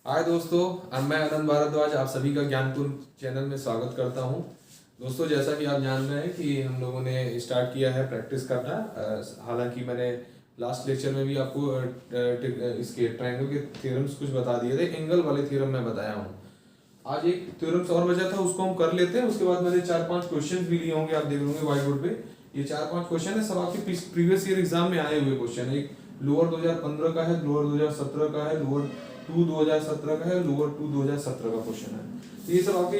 हाय दोस्तों, अब मैं आनंद भारद्वाज आप सभी का ज्ञानपुर चैनल में स्वागत करता हूं। दोस्तों, जैसा कि आप जान रहे हैं कि हम लोगों ने स्टार्ट किया है प्रैक्टिस करना। हालांकि मैंने लास्ट लेक्चर में भी आपको इसके ट्रायंगल के थ्योरम्स कुछ बता दिए थे, एंगल वाले थ्योरम मैं बताया हूँ। आज एक थ्योरम्स और बचा था, उसको हम कर लेते हैं। उसके बाद मैंने 4-5 क्वेश्चन भी लिए होंगे, आप देख लोगे व्हाइट बोर्ड पे। ये 4-5 क्वेश्चन है, सब आपके प्रीवियस ईयर एग्जाम में आए हुए क्वेश्चन है। एक लोअर 2015 का है, लोअर 2017 का है, लोअर 2 2017 का है, लोअर 2 2017 का क्वेश्चन है। तो ये सब आपके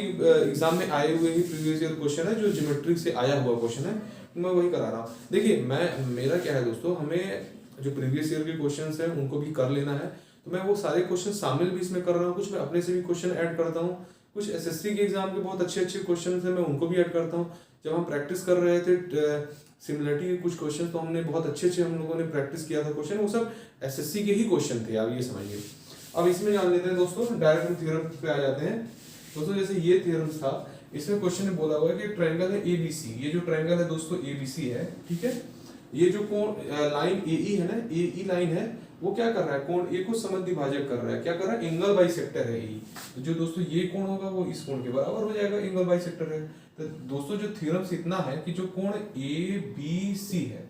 एग्जाम में आए हुए ही प्रीवियस ईयर क्वेश्चन है, जो ज्योमेट्री से आया हुआ क्वेश्चन है। मैं वही करा रहा हूँ। देखिए, मेरा क्या है दोस्तों, हमें जो प्रीवियस ईयर के क्वेश्चन है उनको भी कर लेना है। तो मैं वो सारे क्वेश्चन शामिल भी इसमें कर रहा हूँ, कुछ मैं अपने से भी क्वेश्चन ऐड करता हूँ। कुछ एसएससी के एग्जाम के बहुत अच्छे अच्छे क्वेश्चन है, मैं उनको भी ऐड करता हूँ। जब हम प्रैक्टिस कर रहे थे सिमिलरिटी के कुछ क्वेश्चन, तो हमने बहुत अच्छे अच्छे हम लोगों ने प्रैक्टिस किया था क्वेश्चन, वो सब एसएससी के ही क्वेश्चन थे, आप ये समझिए। अब इसमें जान लेते हैं दोस्तों, डायरेक्ट हम थ्योरम पे आ जाते हैं। दोस्तों, जैसे ये थ्योरम था, इसमें क्वेश्चन में बोला हुआ है कि ट्रायंगल है एबीसी। ये जो ट्रायंगल है दोस्तों एबीसी है, ठीक है। ये जो कोण लाइन एई है ना, एई लाइन है, वो क्या कर रहा है, कोण ए को समद्विभाजक कर रहा है। क्या कर रहा है, एंगल बाइसेक्टर है ए। तो जो दोस्तों ये कोण होगा वो इस कोण के बराबर हो जाएगा, एंगल बाइसेक्टर है। तो दोस्तों जो थ्योरम से इतना है कि जो कोण ए बी सी है,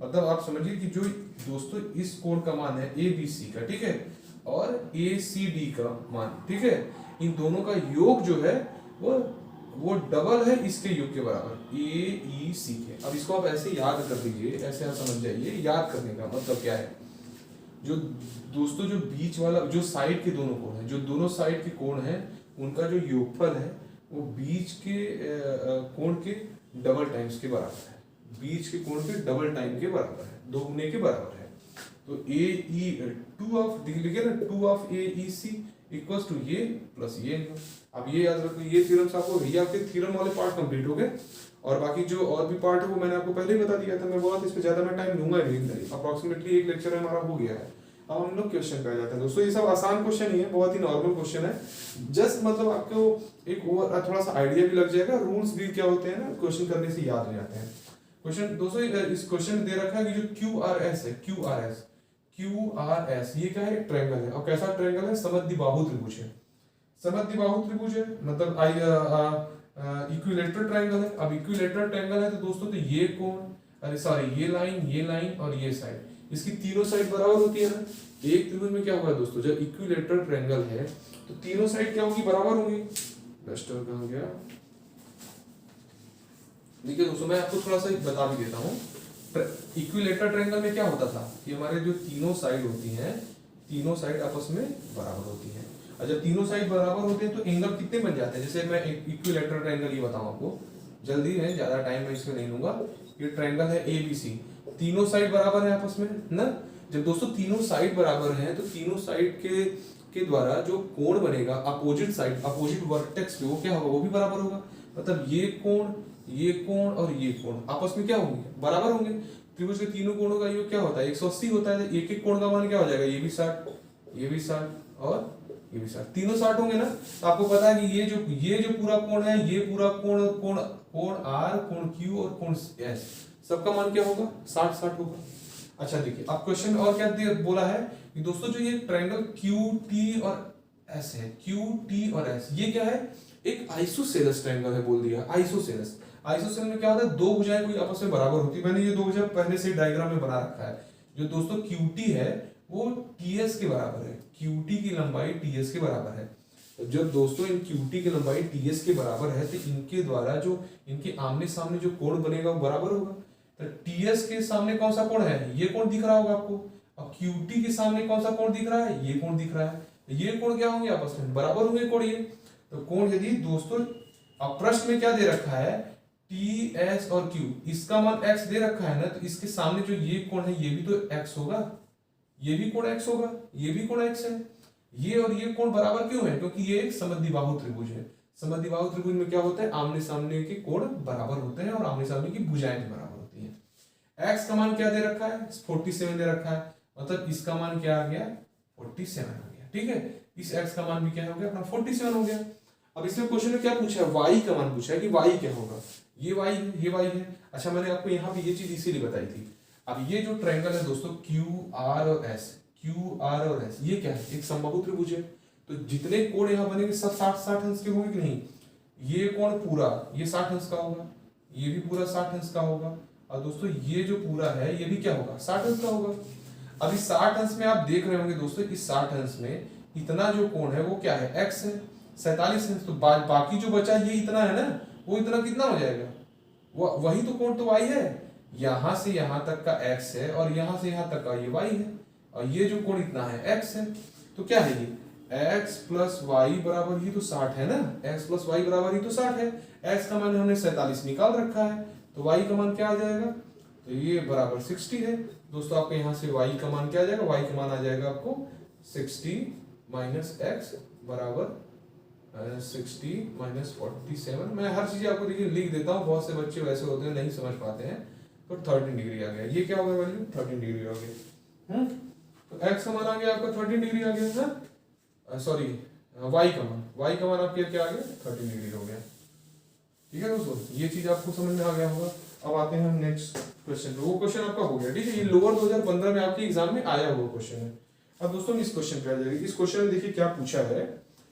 मतलब आप समझिए कि जो दोस्तों इस कोण का मान है ए बी सी का, ठीक है, और ए सी डी का मान, ठीक है, इन दोनों का योग जो है वो डबल है इसके योग के बराबर, ए ई सी के। अब इसको आप ऐसे याद कर लीजिए, ऐसे आप समझ जाइए। याद करने का मतलब क्या है, जो दोस्तों जो बीच वाला जो साइड के दोनों कोण है, जो दोनों साइड के कोण है, उनका जो योगफल है वो बीच के कोण के डबल टाइम्स के बराबर है। बीच के कोण के डबल टाइम के बराबर है, दोगुने के बराबर है। तो ए ई टू ऑफ लिखे ना, 2 of A E C equals to ये प्लस ये। अब ये याद रखो, ये थ्योरम्स आपको, ये आपके थ्योरम वाले पार्ट कंप्लीट हो गए। और बाकी जो और भी पार्ट है वो मैंने आपको पहले ही बता दिया था। मैं बहुत इस पे ज्यादा मैं टाइम लूंगा नहीं, अप्रोक्सीमेटली एक लेक्चर हमारा हो गया है। अब हम लोग क्वेश्चन पे आ जाते हैं दोस्तों। ये सब आसान क्वेश्चन ही है, बहुत ही नॉर्मल क्वेश्चन है। जस्ट मतलब आपको एक ओवर थोड़ा सा आइडिया भी लग जाएगा, रूल्स भी क्या होते हैं ना, क्वेश्चन करने से याद हो जाते हैं। क्वेश्चन दोस्तों, इस क्वेश्चन दे रखा है कि जो क्यू आर एस है, क्यू आर एस ये क्या है, एक ट्रायंगल है। और कैसा ट्रायंगल है, समद्विबाहु त्रिभुज है। समद्विबाहु त्रिभुज है मतलब इक्विलेटरल ट्रायंगल है। अब इक्विलेटरल ट्रायंगल है तो दोस्तों, तो ये कोण, अरे सॉरी, ये लाइन और ये साइड, इसकी तीनों साइड बराबर होती है ना। एक त्रिभुज में क्या होगा दोस्तों, जब इक्विलेटरल ट्रायंगल है तो तीनों साइड क्या होगी, बराबर होंगी। डस्टर कहां गया, देखिए दोस्तों, मैं आपको थोड़ा सा बता भी देता हूँ। इक्विलेटरल ट्रायंगल में क्या होता था कि हमारे जो तीनों साइड होती हैं, तीनों साइड आपस में बराबर होती हैं। और जब तीनों साइड बराबर होते हैं तो एंगल कितने बन जाते हैं। जैसे मैं इक्विलेटरल ट्रायंगल ये बताऊं आपको, जल्दी है, ज्यादा टाइम मैं इसमें नहीं लूंगा। ये ट्रायंगल है ए बी सी, तीनों साइड बराबर है आपस में ना। जब दोस्तों तीनों साइड बराबर हैं तो तीनों साइड के द्वारा जो कोण बनेगा अपोजिट साइड, अपोजिट वर्टेक्स पे, वो क्या होगा, वो भी बराबर होगा। मतलब ये कोण और ये कोण आपस में क्या होंगे, बराबर होंगे। त्रिभुज के तीनों कोणों का योग क्या होता है, 180 होता है। एक एक कोण का मान क्या हो जाएगा, ये भी 60, ये भी 60 और ये भी 60, तीनों 60 होंगे ना। तो आपको पता है कि ये जो पूरा कोण है, ये पूरा कोण आर, कोण क्यू और कोण एस, सबका मान क्या होगा, 60-60 होगा। अच्छा देखिए, अब क्वेश्चन और क्या बोला है कि दोस्तों जो ये ट्रायंगल क्यू टी और एस है, क्यू टी और एस, ये क्या है, एक आइसोसेलेस ट्रायंगल है, बोल दिया आइसोसेलेस। आइसोसेलेस में क्या होता है, दो भुजाएं कोई आपस में बराबर होती है। मैंने ये दो भुजा पहले से डायग्राम में बना रखा है। जो दोस्तों QT है वो TS के बराबर है, QT की लंबाई TS के बराबर है। जब दोस्तों इन QT की लंबाई TS के बराबर है तो इनके द्वारा जो इनके आमने सामने जो कोण बनेगा वो बराबर होगा। तो TS के सामने कौन सा कोण है, ये कोण दिख रहा होगा आपको। अब QT के सामने कौन सा कोण दिख रहा है, ये कोण दिख रहा है। ये कोण क्या होंगे, आपस में बराबर होंगे कोण ये। तो कोण यदि दोस्तों, अब प्रश्न में क्या दे रखा है, टी एस और क्यू, इसका मान x दे रखा है ना, तो इसके सामने जो ये कोण है ये भी तो x होगा, ये भी कोण x होगा, ये भी कोण x है। ये और ये कोण बराबर क्यों है, क्योंकि ये एक समद्विबाहु त्रिभुज है। समद्विबाहु त्रिभुज में क्या होता है, आमने सामने के कोण बराबर होते हैं और आमने सामने की भुजाएं भी बराबर होती हैं। x का मान क्या दे रखा है, 47 दे रखा है, मतलब इसका मान क्या आ गया, 47 आ गया, ठीक है। इस x का मान भी क्या हो गया, अपना 47 हो गया। अब इसमें क्वेश्चन में क्या पूछा है, y का मान पूछा है कि y क्या होगा, ये y है, ये y है। अच्छा, मैंने आपको यहाँ पे ये चीज इसीलिए बताई थी। अब ये जो ट्रायंगल है दोस्तों, क्यू आर और एस, ये क्या है, एक समबाहु त्रिभुज है। तो जितने कोण यहाँ बनेंगे सब 60-60 अंश के होंगे कि नहीं। ये कोण पूरा ये 60 अंश का होगा, ये भी पूरा 60 अंश का होगा, और दोस्तों ये जो पूरा है ये भी क्या होगा 60 अंश का होगा। अभी 60 अंश में आप देख रहे होंगे दोस्तों, इस 60 अंश में इतना जो कोण है वो क्या है x है 47 अंश। तो बाकी जो बचा ये इतना है ना, वो इतना कितना हो जाएगा, वो वही तो कोण तो y है। यहां से यहां तक का x है और यहां से यहां तक का ये y है, और ये जो कोण इतना है x है। तो क्या है ये x प्लस वाई बराबर ही तो 60 है ना, x प्लस वाई बराबर ही तो 60 है। x का मान हमने 47 निकाल रखा है, तो y का मान क्या आ जाएगा, तो ये बराबर 60 है। दोस्तों आपको यहाँ से y का मान क्या आ जाएगा, y का मान आ जाएगा आपको 60 माइनस x बराबर 60 माइनस 47। मैं हर चीज आपको देखिए लिख देता हूँ, बहुत से बच्चे वैसे होते हैं नहीं समझ पाते हैं। तो 13 डिग्री आ गया, ये क्या होगा वैल्यू 13 डिग्री आ गया। तो x का मान आ गया आपका 13 डिग्री आ गया ना, सॉरी y का मान आपके क्या आ गया 13 डिग्री हो गया। ठीक है दोस्तों, ये चीज आपको समझ में आ गया होगा। अब आते हैं हम नेक्स्ट क्वेश्चन पे। वो क्वेश्चन आपका हो गया, ठीक है, ये लोअर 2015 में आपके एग्जाम में आया हुआ क्वेश्चन है। अब दोस्तों इस क्वेश्चन पे आ जाएगी। इस क्वेश्चन में देखिए क्या पूछा है,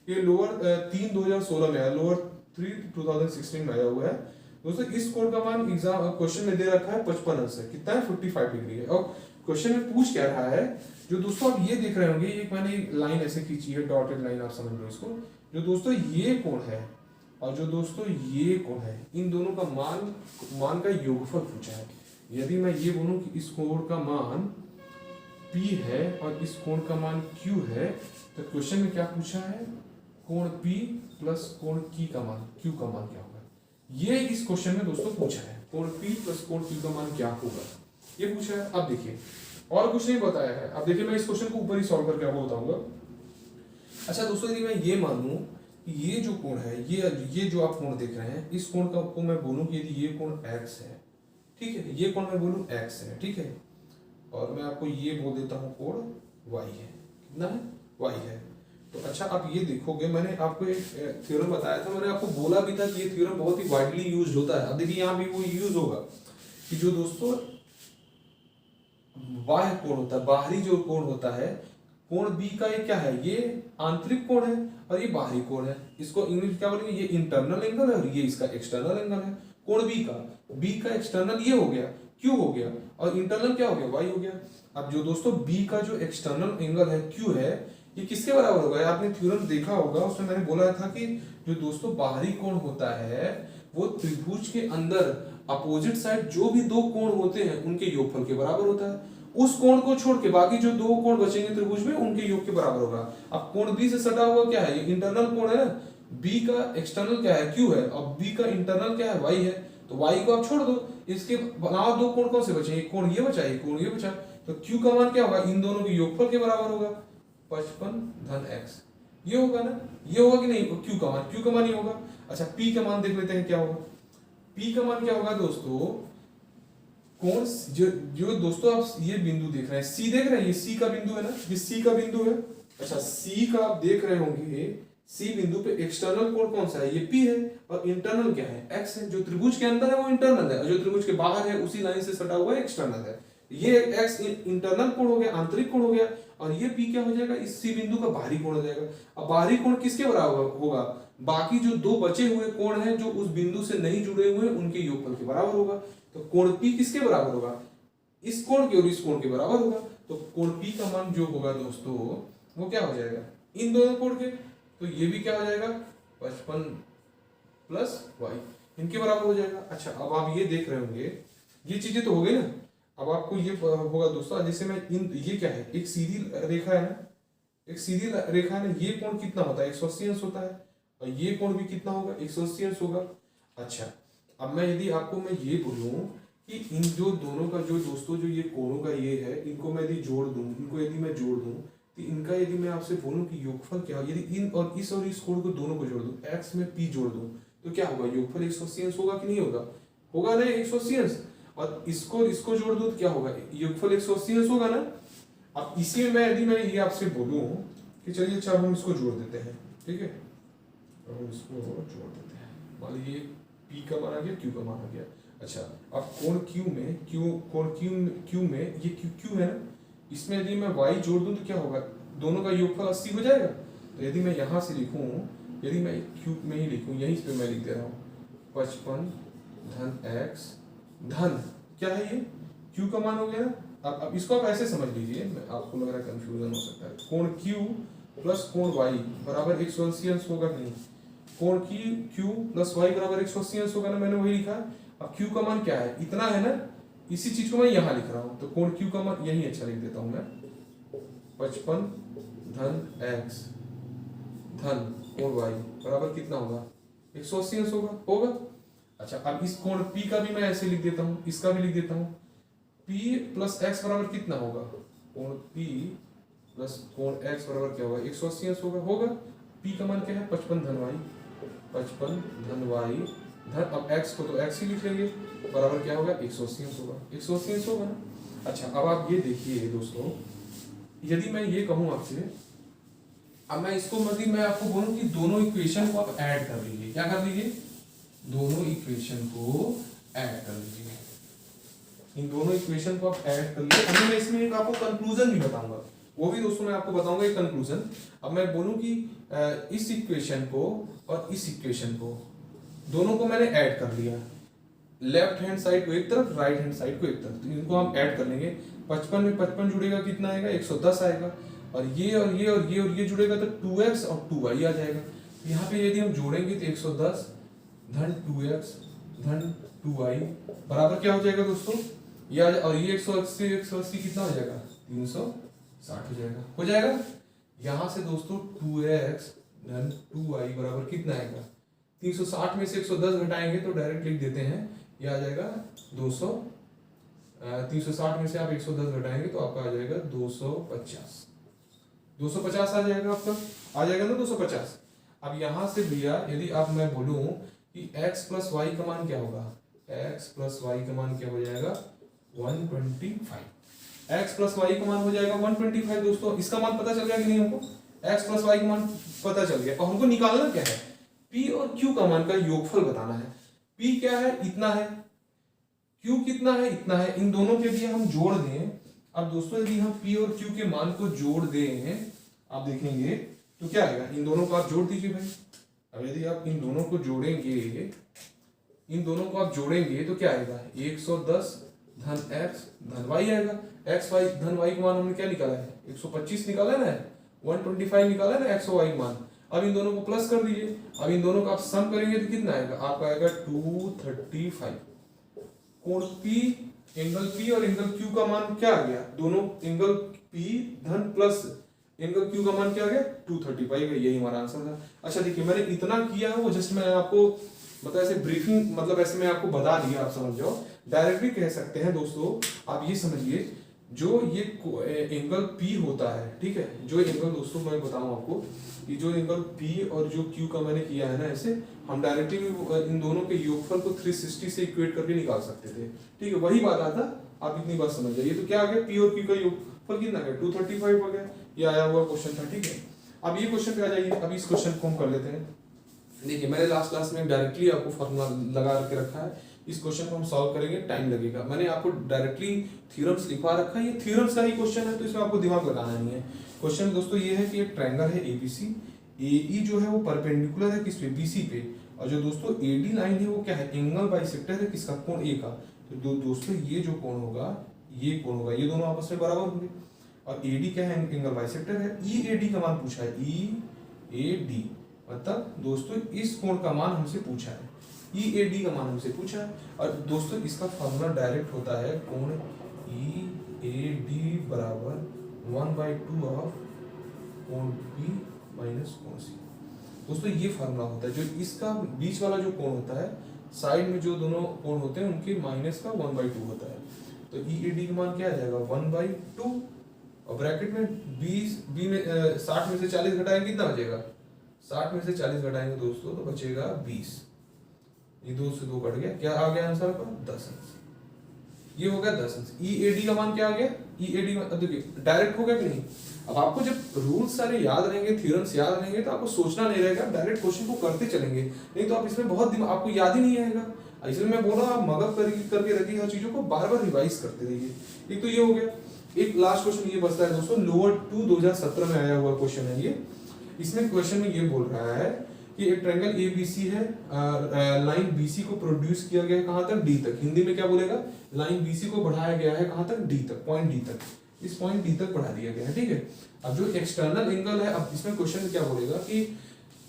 ये लोअर 3 2016 में आया, लोअर 3 2016 में आया हुआ है। दोस्तों इस कोण का मान एग्जाम क्वेश्चन में दे रखा है 55 अंश है, कितना है 55 डिग्री है। और क्वेश्चन में पूछ क्या रहा है, जो दोस्तों आप ये देख रहे होंगे, एक मैंने लाइन ऐसे खींची है, डॉटेड लाइन, आप समझ लो इसको। जो दोस्तों ये कोण है और जो दोस्तों ये कोण है, इन दोनों का मान का योगफल पूछा है। यदि मैं ये बोलूं कि इस कोण का मान P है और इस कोण का मान Q है, तो क्वेश्चन में क्या पूछा है, कोण P प्लस कोण Q का मान क्या होगा। ये इस क्वेश्चन में दोस्तों पूछा है, कोण P प्लस कोण Q का मान क्या होगा, ये पूछा है। अब देखिए और कुछ नहीं बताया है। अब देखिए मैं इस क्वेश्चन को ऊपर ही सॉल्व करके आपको बताऊंगा। अच्छा दोस्तों, यदि मैं ये मानूं कि ये जो कोण है, ये जो आप कोण देख रहे हैं, इस कोण को मैं बोलूं कि यदि ये कोण x है, ठीक है, ये कोण मैं बोलूं x है, ठीक है, और मैं आपको ये बोल देता हूं कोण y है, कितना है y है। तो अच्छा आप ये देखोगे, मैंने आपको एक थ्योरम बताया था, मैंने आपको बोला भी था कि ये थ्योरम बहुत ही वाइडली यूज होता है। अब देखिए यहाँ भी वो यूज होगा कि जो दोस्तों बाह्य कोण होता है, बाहरी जो कोण होता है, कोण बी का ये क्या है, ये आंतरिक कोण है और ये बाहरी कोण है। इसको इंग्लिश में क्या बोलेंगे, ये इंटरनल एंगल है और ये इसका एक्सटर्नल एंगल है। कोण बी का एक्सटर्नल ये हो गया Q हो गया, और इंटरनल क्या हो गया y हो गया। अब जो दोस्तों बी का जो एक्सटर्नल एंगल है Q है, ये किसके बराबर होगा, आपने थ्योरम देखा होगा, उसमें मैंने बोला था कि जो दोस्तों बाहरी कोण होता है वो त्रिभुज के अंदर अपोजिट साइड जो भी दो कोण होते हैं उनके योगफल के बराबर होता है। उस कोण को छोड़ के बाकी जो दो कोण बचेंगे त्रिभुज में उनके योग के बराबर होगा। अब कोण बी से सटा हुआ क्या है, ये इंटरनल कोण है ना, बी का एक्सटर्नल क्या है Q है और बी का इंटरनल क्या है y है, तो y को आप छोड़ दो, इसके अलावा दो कोण कौन से बचे, एक कोण ये बचा, एक कोण ये बचा, तो Q का मान क्या होगा, इन दोनों के योगफल के बराबर होगा 55 धन x, ये होगा ना, ये होगा कि नहीं, Q का मान ये होगा। अच्छा P का मान देख लेते हैं क्या होगा। P का मान क्या होगा दोस्तों, कोण जो दोस्तों आप ये बिंदु देख रहे हैं, C देख रहे हैं, ये C का बिंदु है ना, ये C का बिंदु है। अच्छा C का आप देख रहे होंगे, C बिंदु पे एक्सटर्नल कोण कौन सा है, ये P है, और इंटरनल क्या है x है। जो त्रिभुज के अंदर है वो इंटरनल है, और जो त्रिभुज के बाहर है उसी लाइन से सटा हुआ है एक्सटर्नल है। ये x इंटरनल कोण हो गया, आंतरिक कोण हो गया, और ये P क्या हो जाएगा, इस C बिंदु का बाहरी कोण हो जाएगा। अब बाहरी कोण किसके बराबर होगा, बाकी जो दो बचे हुए कोण हैं जो उस बिंदु से नहीं जुड़े हुए उनके योगफल के बराबर होगा। तो कोण P किसके बराबर होगा, इस कोण के और इस कोण के बराबर होगा। तो कोण P का मान जो होगा दोस्तों वो क्या हो जाएगा, इन दोनों कोण के, तो ये भी क्या हो जाएगा 55 प्लस y, इनके बराबर हो जाएगा। अच्छा अब आप ये देख रहे होंगे, ये चीजें तो हो गई ना। अब आपको ये होगा दोस्तों, जैसे मैं ये क्या है, एक सीधी रेखा है ना, एक सीधी रेखा है ना, ये कोण कितना होता है 180 अंश होता है, और ये कोण भी कितना होगा 180 अंश होगा। अच्छा अब मैं यदि आपको मैं ये बोलूं कि इन जो दोनों का जो दोस्तों जो ये कोणों का ये है, इनको मैं यदि जोड़ दूं, इनको यदि मैं जोड़ दूं, तो इनका यदि मैं आपसे बोलूं कि योगफल क्या हो, यदि इन और इस कोण को दोनों को जोड़ दूं, x में p जोड़ दूं, तो क्या होगा, योगफल 180 अंश होगा कि नहीं होगा, होगा ना 180 अंश। और इसको जोड़ दूं तो क्या होगा, योगफल 180 अंश होगा ना। अब इसी में मैं यदि मैं ये आपसे बोलूं कि चलिए अच्छा हम इसको जोड़ देते हैं, ठीक है, हम इसको जोड़ देते हैं, मान लीजिए p का मान आ गया, q का मान आ गया। अच्छा अब कोण Q में ये Q है ना, इसमें यदि मैं y जोड़ दूं तो क्या होगा, दोनों का योगफल 80 हो जाएगा। तो यदि मैं यहाँ से लिखूँ, यदि मैं क्यूब में ही लिखूँ, यहीं पे मैं लिख दे रहा हूँ 55 धन x धन क्या है ये q का मान हो गया ना। अब इसको आप ऐसे समझ लीजिए, आपको लग रहा है कंफ्यूजन हो सकता है, कोण q प्लस कोण y बराबर 180 अंश होगा कि नहीं, कोण q प्लस y बराबर 180 अंश होगा ना, मैंने वही लिखा। अब q का मान क्या है, इतना है ना, इसी चीज को मैं यहाँ लिख रहा हूँ, तो कोण q का मान यही अच्छा लिख देता हूँ मैं 55 धन x धन कोण y बराबर कितना होगा 180 अंश होगा। अच्छा, अब इस कोण P का भी मैं ऐसे लिख देता हूँ, इसका भी लिख देता हूँ, P प्लस x बराबर कितना होगा, कोण P प्लस कोण x बराबर क्या होगा 180 अंश होगा। P का मान क्या है 55 धन y, 55 धन y धन, अब x को तो x ही लिख लेंगे, बराबर क्या होगा 180 अंश होगा, 180 अंश होगा ना। अच्छा, अब आप ये देखिए दोस्तों, यदि मैं ये कहूँ आपसे, अब मैं इसको मतलब मैं आपको बोलूं कि दोनों इक्वेशन को आप ऐड कर लीजिए, क्या कर लीजिए, दोनों इक्वेशन को ऐड कर लीजिए, इन दोनों इक्वेशन को आप ऐड कर लीजिए। अभी मैं इसमें एक आपको कंक्लूजन भी बताऊंगा, वो भी दोस्तों मैं आपको बताऊंगा एक कंक्लूजन। अब मैं बोलूं कि इस इक्वेशन को और इस इक्वेशन को दोनों को मैंने ऐड कर लिया, लेफ्ट हैंड साइड को एक तरफ, राइट हैंड साइड को एक तरफ, तो इनको हम ऐड कर लेंगे। 55 में 55 जुड़ेगा कितना आएगा 110 आएगा, और ये और ये और ये और ये जुड़ेगा तो 2x और 2y आ जाएगा। तो यहाँ पे यदि हम जोड़ेंगे तो 110 धन 2x धन 2y बराबर क्या हो जाएगा दोस्तों, ये और ये 180 कितना हो जाएगा 360 हो जाएगा। यहाँ से दोस्तों 2x धन 2y बराबर कितना आएगा 360 में से 110 घटाएंगे तो डायरेक्ट लिख देते हैं, ये आ जाएगा 200। 360 में से आप 110 घटाएंगे तो आपका आ जाएगा 250, 250 आ जाएगा, आपका आ जाएगा ना 250। अब यहाँ से भैया यदि आप मैं बोलूं कि x प्लस वाई का मान क्या होगा, x प्लस वाई का मान क्या हो जाएगा 125, x प्लस वाई का मान हो जाएगा 125। दोस्तों इसका मान पता चल गया कि नहीं, हमको x प्लस वाई का मान पता चल गया, और हमको निकालना क्या है, p और q का मान का योगफल बताना है। p क्या है, इतना है, q कितना है, इतना है, इन दोनों के लिए हम जोड़ दें। अब दोस्तों यदि हम p और q के मान को जोड़ दें, आप देखेंगे तो क्या आएगा, इन दोनों को आप जोड़ दीजिए भाई। अब यदि आप इन दोनों को जोड़ेंगे, इन दोनों को आप जोड़ेंगे तो क्या आएगा 110 धन x धन y आएगा। x y धन y का मान हमने क्या निकाला है 125 निकाला है ना, 125 निकाला है ना x और y का मान। अब इन दोनों को प्लस कर दीजिए, अब इन दोनों को आप सम करेंगे तो कितना आएगा, आपका आएगा 235। कोण P, एंगल P और एंगल Q का मान क्या आ गया, दोनों एंगल P धन प्लस एंगल Q का मान क्या आ गया 235, यही हमारा आंसर था। अच्छा देखिए, मैंने इतना किया है वो जस्ट मैं आपको मतलब ऐसे ब्रीफिंग, मतलब ऐसे मैं आपको बता दिया, आप समझ जाओ। डायरेक्ट भी कह सकते हैं दोस्तों, आप ये समझिए, जो ये एंगल P होता है, ठीक है, जो एंगल दोस्तों मैं बताऊं आपको, ये जो एंगल P और जो Q का मैंने किया है ना, ऐसे हम डायरेक्टली इन दोनों के योगफल को 360 से इक्वेट करके निकाल सकते थे, ठीक है, वही बात आता। आप इतनी बात समझ जाइए। तो क्या आ गया, P और Q का योगफल कितना गया 235 हो गया, ये आया हुआ क्वेश्चन था, ठीक है। अब ये क्वेश्चन पे आ जाइए, अब इस क्वेश्चन को हम कर लेते हैं। देखिए मैंने लास्ट क्लास में डायरेक्टली आपको फॉर्मूला लगा के रखा है, इस क्वेश्चन को हम सॉल्व करेंगे, टाइम लगेगा। मैंने आपको डायरेक्टली थ्योरम्स लिखवा रखा है, ये थ्योरम्स का ही क्वेश्चन है, तो इसमें आपको दिमाग लगाना नहीं है। क्वेश्चन दोस्तों ये है कि एक ट्रायंगल है एबीसी, एई जो है वो परपेंडिकुलर है किस पे, बीसी पे, और जो दोस्तों एडी लाइन है वो क्या है, एंगल बाइसेक्टर है किसका, कोण ए का। तो दोस्तों ये जो कोण होगा, ये कोण होगा, ये दोनों आपस में बराबर होंगे, और एडी क्या है, एंगल बाइसेक्टर है। ईएडी का मान पूछा है, ईएडी मतलब दोस्तों इस कोण का मान हमसे पूछा है, ईएडी का मान हमसे पूछा है। और दोस्तों इसका फॉर्मूला डायरेक्ट होता है, कोण ईएडी बराबर 1/2 ऑफ कोण बी माइनस कोण सी। दोस्तों ये फार्मूला होता है, जो इसका बीच वाला जो कोण होता है, साइड में जो दोनों कोण होते हैं उनके माइनस का 1/2 होता है। तो ईएडी का मान क्या आ जाएगा 1/2, और ब्रैकेट में 20 बी में 60 में से 40 घटाएंगे कितना बचेगा, 60 में से 40 घटाएंगे दोस्तों तो बचेगा 20, ये 2 से 2 कट गया, क्या आ गया आंसर का 10 अंश, ये हो गया 10 अंश। ईएडी का मान क्या आ गया, ईएडी का देखिए डायरेक्ट हो गया कि नहीं। अब आपको जब रूल्स सारे याद रहेंगे, थ्योरम्स याद रहेंगे, तो आपको सोचना नहीं रहेगा, डायरेक्ट क्वेश्चन को करते चलेंगे, नहीं तो आप इसमें बहुत दिमाग आपको याद ही नहीं आएगा। इसलिए मैं बोल रहा हूँ आप मगज करके रखिए, हर चीजों को बार बार रिवाइज करते रहिए। एक तो ये हो गया। एक लास्ट क्वेश्चन ये बचता है दोस्तों, लोअर 2 2017 में आया हुआ क्वेश्चन है ये। इसमें क्वेश्चन में ये बोल रहा है कि एक ट्रायंगल ABC है, लाइन BC को प्रोड्यूस किया गया है कहाँ तक, D तक। हिंदी में क्या बोलेगा, लाइन BC को बढ़ाया गया है कहाँ तक, D तक, पॉइंट D तक। इस पॉइंट D तक बढ़ा दिया गया है, ठीक है। अब जो एक्सटर्नल एंगल है, अब इसमें क्वेश्चन क्या बोलेगा कि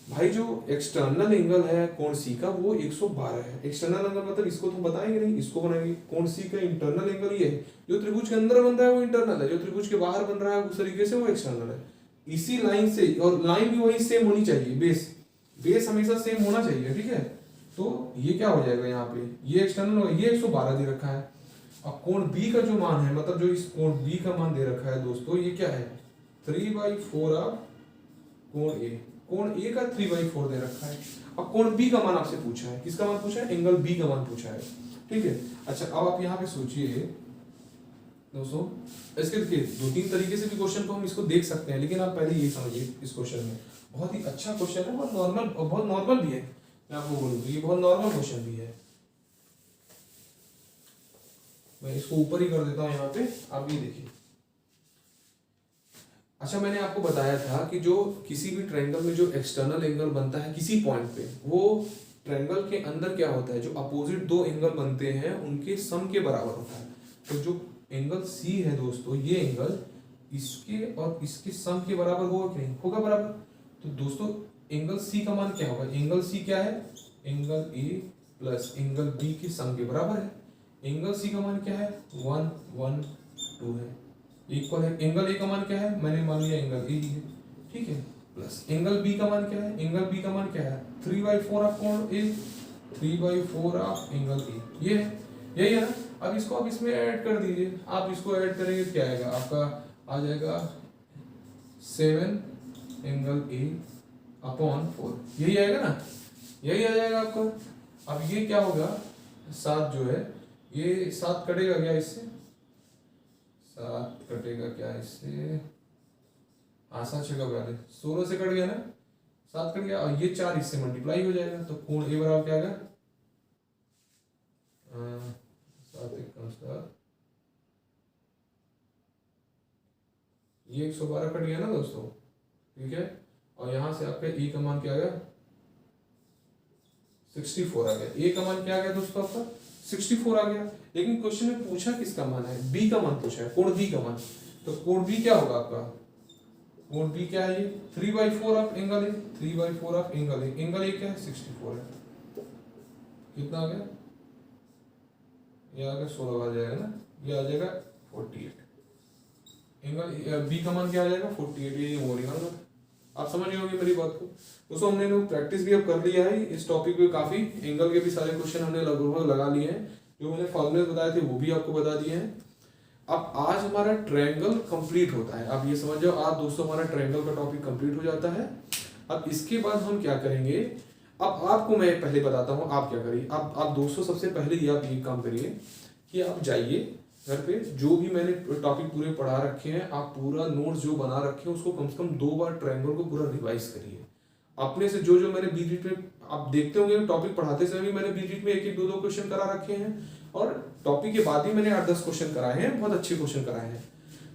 भाई जो एक्सटर्नल एंगल है कोण C का वो 112 है। एक्सटर्नल एंगल मतलब इसको तो बताएंगे नहीं, इसको बनाएंगे। कोण C का इंटरनल एंगल ये है, जो त्रिभुज के अंदर बन रहा है वो इंटरनल है, जो त्रिभुज के बाहर बन रहा है उस तरीके से वो एक्सटर्नल है। इसी लाइन से, और लाइन भी वही सेम होनी चाहिए, बेस हमेशा सेम होना चाहिए, ठीक है। तो ये क्या हो जाएगा यहाँ पे, ये एक्सटर्नल होगा, ये 112 दे रखा है। अब कोण B का जो मान है, मतलब जो इस कोण B का मान दे रखा है दोस्तों, ये क्या है 3/4 ऑफ कोण A। कोण A का 3/4 दे रखा है। अब कोण B का मान आपसे पूछा है, किसका मान पूछा है, एंगल B का मान पूछा है, ठीक है। अच्छा अब आप यहाँ पे सोचिए दोस्तों, इसके देखिए 2-3 तरीके से भी क्वेश्चन को हम इसको देख सकते हैं, लेकिन आप पहले ये समझिए इस क्वेश्चन में बहुत ही अच्छा क्वेश्चन है, बहुत नॉर्मल भी है। मैं आपको बोलूँ ये बहुत नॉर्मल क्वेश्चन भी है। मैं इसको ऊपर ही कर देता हूँ यहाँ पे, आप ये देखिए। अच्छा मैंने आपको बताया था कि जो किसी भी ट्रायंगल में जो एक्सटर्नल एंगल बनता है किसी पॉइंट पे, वो ट्रायंगल के अंदर क्या होता है, जो अपोजिट दो एंगल बनते हैं उनके सम के बराबर होता है। तो जो एंगल C है दोस्तों, ये एंगल इसके और इसके सम के बराबर होगा कि नहीं होगा, बराबर। तो दोस्तों एंगल C का मान क्या होगा, एंगल C क्या है, angle A plus angle B के सम के बराबर है। एंगल C का मान क्या है 1, 1, 2 है, इक्वल है। एंगल A का मान क्या है, मैंने मान लिया एंगल A ही है, ठीक है, प्लस एंगल B का मान क्या है, एंगल B का मान क्या है 3/4 ऑफ कोण A, 3/4 ऑफ एंगल A, ये है, यही है ना। अब इसको आप इसमें ऐड कर दीजिए, आप इसको ऐड करेंगे क्या आएगा, आपका आ जाएगा 7 एंगल A अपॉन 4, यही आएगा ना, यही आ जाएगा आपका। अब ये क्या होगा, 7 जो है ये 7 कटेगा क्या इससे, 7 कटेगा क्या इससे, आसान छेगा पहले 16 से कट गया ना, 7 कट गया, और ये 4 इससे मल्टीप्लाई हो जाएगा। तो कोण A बराबर क्या आएगा 7 1 कम 7, ये 112 कट गया ना दोस्तों, ठीक है। और यहां से आपका A का मान क्या आ गया 64 आ गया। A का मान क्या आ गया दोस्तों आपका 64 आ गया। लेकिन क्वेश्चन में पूछा किसका मान है, B का मान पूछा है, कोण B का मान। तो कोण B क्या होगा आपका, कोण B क्या है, ये 3/4 of angle A, 3/4 of angle A, angle A क्या है 64 है, कितना आ गया, ये आ गया 16 आ जाएगा ना, ये आ जाएगा 48। एंगल B का मान क्या आ जाएगा 48, ये हो रही है। आप समझ गए होंगे मेरी बात को दोस्तों। हमने लोग प्रैक्टिस भी अब कर लिया है इस टॉपिक पे, काफी एंगल के भी सारे क्वेश्चन हमने लगभग लगा लिए हैं, जो मैंने फॉर्मूले बताए थे वो भी आपको बता दिए हैं। अब आज हमारा ट्रायंगल कंप्लीट होता है, आप ये समझ जाओ आज दोस्तों हमारा ट्रायंगल का टॉपिक कंप्लीट हो जाता है। अब इसके बाद हम क्या करेंगे, अब आपको मैं पहले बताता हूँ आप क्या करिए। आप दोस्तों सबसे पहले ये आप ये काम करिए कि आप जाइए घर पे, जो भी मैंने टॉपिक पूरे पढ़ा रखे हैं, आप पूरा नोट्स जो बना रखे हैं उसको कम से कम 2 बार ट्रायंगल को पूरा रिवाइज करिए अपने से। जो मैंने बीच में आप देखते होंगे टॉपिक पढ़ाते समय भी मैंने बीच में 1-1, 2-2 क्वेश्चन करा रखे हैं, और टॉपिक के बाद भी मैंने 8-10 क्वेश्चन कराए हैं, बहुत अच्छे क्वेश्चन कराए हैं।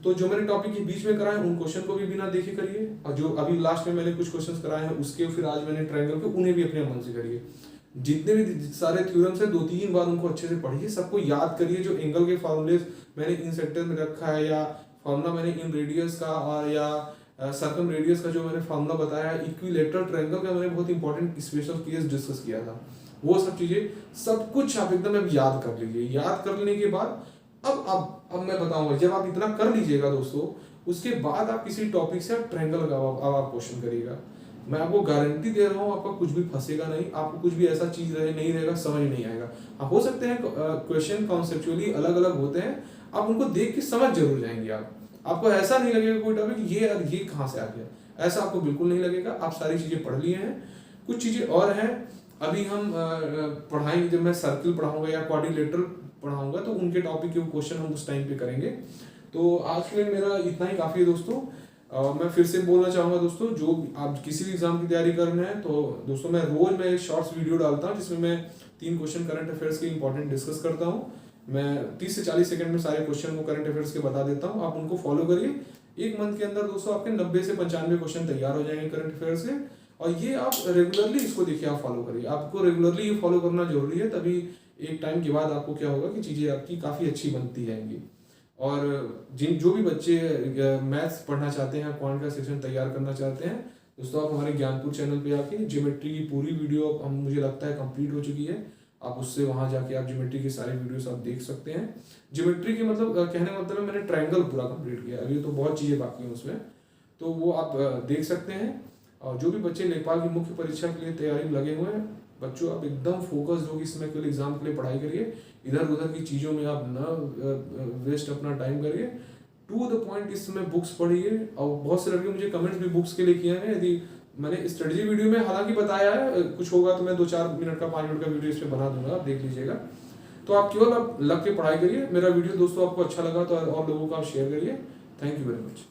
तो जो मैंने टॉपिक के बीच में कराए उन क्वेश्चन को भी बिना देखे करिए, और जो अभी लास्ट में मैंने कुछ क्वेश्चन कराए हैं उसके फिर आज मैंने ट्रायंगल के उन्हें भी अपने मन से करिए। जितने भी सारे थ्योरम्स हैं 2-3 बार उनको अच्छे से पढ़िए, सबको याद करिए। जो एंगल के फॉर्मूले मैंने इन सेक्टर में रखा है, या फॉर्मूला मैंने इन रेडियस का, और या सर्कम रेडियस का जो मैंने फॉर्मूला बताया है, इक्विलेटरल ट्रायंगल का मैंने बहुत इंपॉर्टेंट स्पेशल केस डिस्कस किया था, वो सब चीजें सब कुछ आप एकदम अब याद कर लीजिए। याद कर लेने के बाद अब मैं बताऊंगा, जब आप इतना कर लीजिएगा दोस्तों, उसके बाद आप किसी टॉपिक से आप ट्रायंगल का आप क्वेश्चन करिएगा। मैं आपको गारंटी दे रहा हूँ आपका कुछ भी फंसेगा नहीं, आपको कुछ भी ऐसा चीज नहीं रहेगा, समझ नहीं आएगा। आप हो सकते हैं क्वेश्चन कॉन्सेप्चुअली अलग अलग होते हैं, आप उनको देख के समझ जरूर जाएंगे। आपको ऐसा नहीं लगेगा कोई टॉपिक ये कहाँ से आ गया, ऐसा आपको बिल्कुल नहीं लगेगा। आप सारी चीजें पढ़ लिए हैं, कुछ चीजें और हैं अभी हम पढ़ाएंगे। जब मैं सर्किल पढ़ाऊंगा या क्वाड्रिलेटरल पढ़ाऊंगा तो उनके टॉपिक के क्वेश्चन हम उस टाइम पे करेंगे। तो आज के लिए मेरा इतना ही काफी है दोस्तों। मैं फिर से बोलना चाहूंगा दोस्तों, जो आप किसी भी एग्जाम की तैयारी कर रहे हैं तो दोस्तों मैं रोज एक शॉर्ट्स वीडियो डालता हूँ जिसमें मैं 3 क्वेश्चन करंट अफेयर्स के इंपॉर्टेंट डिस्कस करता हूँ। मैं 30 से 40 सेकंड में सारे क्वेश्चन को करंट अफेयर्स के बता देता हूँ, आप उनको फॉलो करिए। 1 मंथ के अंदर दोस्तों आपके 90 से 95 क्वेश्चन तैयार हो जाएंगे करंट अफेयर से। और ये आप रेगुलरली इसको देखिए, आप फॉलो करिए, आपको रेगुलरली ये फॉलो करना जरूरी है, तभी एक टाइम के बाद आपको क्या होगा कि चीज़ें आपकी काफ़ी अच्छी बनती जाएंगी। और जो भी बच्चे मैथ्स पढ़ना चाहते हैं, क्वांट का सेक्शन तैयार करना चाहते हैं, दोस्तों आप हमारे ज्ञानपुर चैनल पे आके ज्योमेट्री की पूरी वीडियो हम मुझे लगता है कंप्लीट हो चुकी है, आप उससे वहाँ जाके आप ज्योमेट्री की सारी वीडियोस आप देख सकते हैं। ज्योमेट्री के मतलब कहने का मतलब है मैंने ट्रायंगल पूरा कंप्लीट किया, अभी तो बहुत चीज़ें बाकी हैं उसमें, तो वो आप देख सकते हैं। और जो भी बच्चे लेखपाल की मुख्य परीक्षा के लिए तैयारी में लगे हुए हैं, बच्चों आप एकदम फोकस्ड होगी इसमें, केवल एग्जाम के लिए पढ़ाई करिए, इधर उधर की चीज़ों में आप न वेस्ट अपना टाइम करिए, टू द पॉइंट इसमें बुक्स पढ़िए। और बहुत से लड़के मुझे कमेंट्स भी बुक्स के लिए किए हैं, यदि मैंने स्ट्रेटजी वीडियो में हालांकि बताया है, कुछ होगा तो मैं 2-4 मिनट का 5 मिनट का वीडियो इस पर बना दूंगा, आप देख लीजिएगा। तो आप केवल आप लग के पढ़ाई करिए। मेरा वीडियो दोस्तों आपको अच्छा लगा तो और लोगों को आप शेयर करिए। Thank you very much.